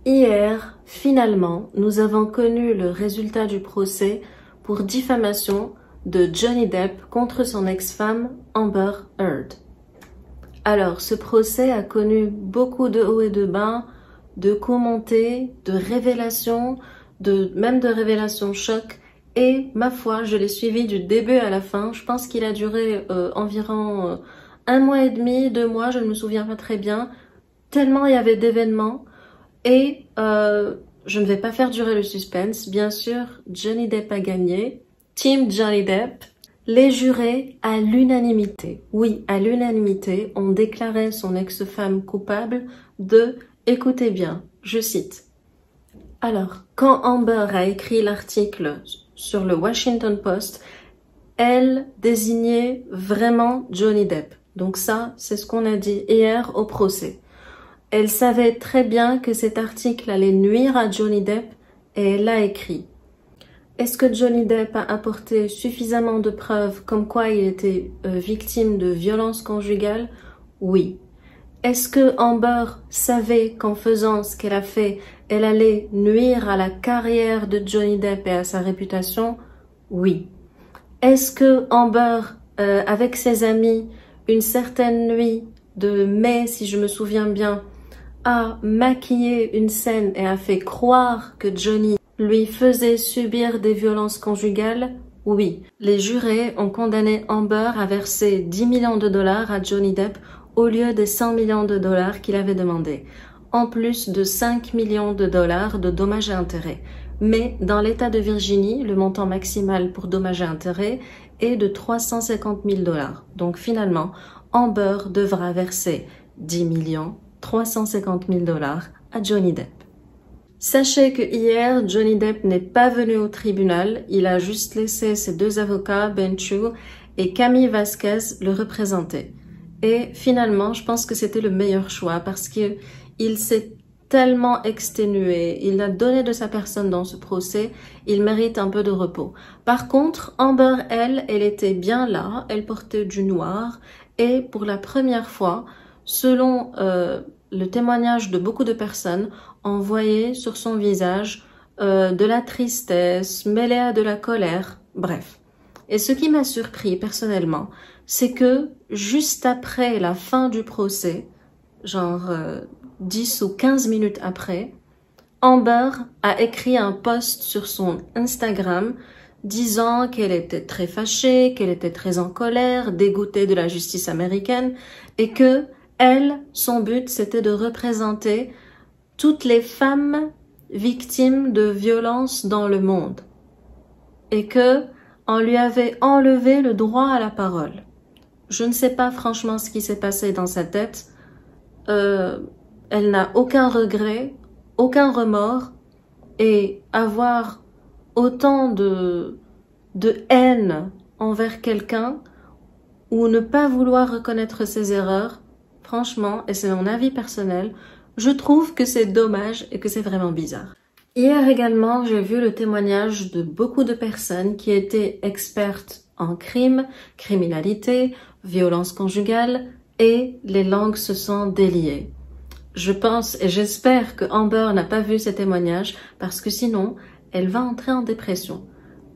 Hier, finalement, nous avons connu le résultat du procès pour diffamation de Johnny Depp contre son ex-femme Amber Heard. Alors, ce procès a connu beaucoup de hauts et de bas, de commentés, de révélations, même de révélations chocs. Et ma foi, je l'ai suivi du début à la fin. Je pense qu'il a duré environ 1 mois et demi, 2 mois, je ne me souviens pas très bien. Tellement il y avait d'événements. Et je ne vais pas faire durer le suspense. Bien sûr, Johnny Depp a gagné. Team Johnny Depp. Les jurés, à l'unanimité, oui, à l'unanimité, ont déclaré son ex-femme coupable de, écoutez bien, je cite. Alors, quand Amber a écrit l'article sur le Washington Post, elle désignait vraiment Johnny Depp. Donc ça, c'est ce qu'on a dit hier au procès. Elle savait très bien que cet article allait nuire à Johnny Depp et elle l'a écrit. Est-ce que Johnny Depp a apporté suffisamment de preuves comme quoi il était victime de violences conjugales? Oui. Est-ce que Amber savait qu'en faisant ce qu'elle a fait, elle allait nuire à la carrière de Johnny Depp et à sa réputation? Oui. Est-ce que Amber, avec ses amis, une certaine nuit de mai, si je me souviens bien, a maquillé une scène et a fait croire que Johnny lui faisait subir des violences conjugales? Oui. Les jurés ont condamné Amber à verser 10 millions de dollars à Johnny Depp au lieu des 100 millions de dollars qu'il avait demandé, en plus de 5 millions de dollars de dommages et intérêts. Mais dans l'État de Virginie, le montant maximal pour dommages et intérêts est de 350 000 dollars. Donc finalement, Amber devra verser 10 millions 350 000 dollars à Johnny Depp. Sachez que hier, Johnny Depp n'est pas venu au tribunal. Il a juste laissé ses 2 avocats, Ben Chu et Camille Vasquez, le représenter. Et finalement, je pense que c'était le meilleur choix parce qu'il s'est tellement exténué. Il a donné de sa personne dans ce procès. Il mérite un peu de repos. Par contre, Amber, elle était bien là. Elle portait du noir. Et pour la première fois, selon le témoignage de beaucoup de personnes, on voyait sur son visage de la tristesse mêlée à de la colère, bref. Et ce qui m'a surpris personnellement, c'est que juste après la fin du procès, genre 10 ou 15 minutes après, Amber a écrit un post sur son Instagram disant qu'elle était très fâchée, qu'elle était très en colère, dégoûtée de la justice américaine et que elle, son but, c'était de représenter toutes les femmes victimes de violences dans le monde et que on lui avait enlevé le droit à la parole. Je ne sais pas franchement ce qui s'est passé dans sa tête. Elle n'a aucun regret, aucun remords et avoir autant de haine envers quelqu'un ou ne pas vouloir reconnaître ses erreurs, franchement, et c'est mon avis personnel, je trouve que c'est dommage et que c'est vraiment bizarre. Hier également, j'ai vu le témoignage de beaucoup de personnes qui étaient expertes en crime, criminalité, violence conjugale et les langues se sont déliées. Je pense et j'espère que Amber n'a pas vu ces témoignages parce que sinon, elle va entrer en dépression.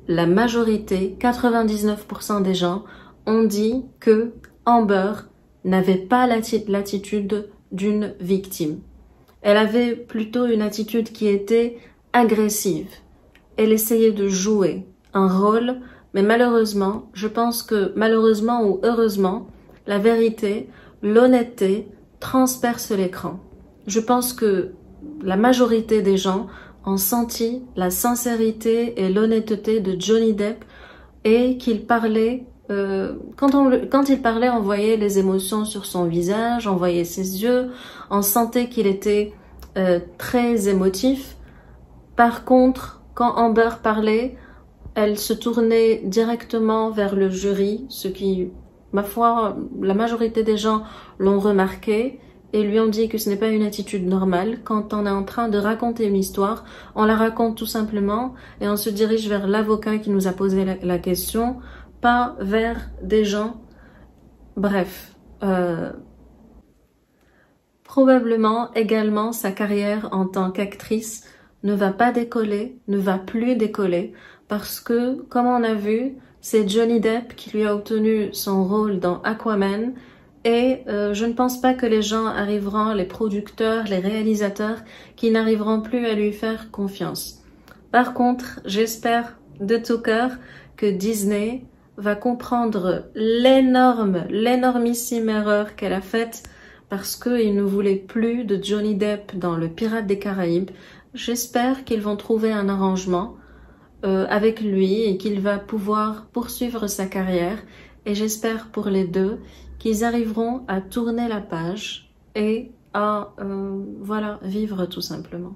La majorité, 99% des gens, ont dit que Amber n'avait pas l'attitude d'une victime. Elle avait plutôt une attitude qui était agressive. Elle essayait de jouer un rôle, mais malheureusement, je pense que malheureusement ou heureusement, la vérité, l'honnêteté transperce l'écran. Je pense que la majorité des gens ont senti la sincérité et l'honnêteté de Johnny Depp et qu'il parlait, quand il parlait, on voyait les émotions sur son visage, on voyait ses yeux, on sentait qu'il était très émotif. Par contre, quand Amber parlait, elle se tournait directement vers le jury, ce qui, ma foi, la majorité des gens l'ont remarqué et lui ont dit que ce n'est pas une attitude normale. Quand on est en train de raconter une histoire, on la raconte tout simplement et on se dirige vers l'avocat qui nous a posé la question, pas vers des gens. Bref, probablement également sa carrière en tant qu'actrice ne va pas décoller, ne va plus décoller, parce que, comme on a vu, c'est Johnny Depp qui lui a obtenu son rôle dans Aquaman, et je ne pense pas que les gens arriveront, les producteurs, les réalisateurs, qui n'arriveront plus à lui faire confiance. Par contre, j'espère de tout cœur que Disney va comprendre l'énormissime erreur qu'elle a faite parce qu'il ne voulait plus de Johnny Depp dans le Pirate des Caraïbes. J'espère qu'ils vont trouver un arrangement avec lui et qu'il va pouvoir poursuivre sa carrière. Et j'espère pour les deux qu'ils arriveront à tourner la page et à voilà, vivre tout simplement.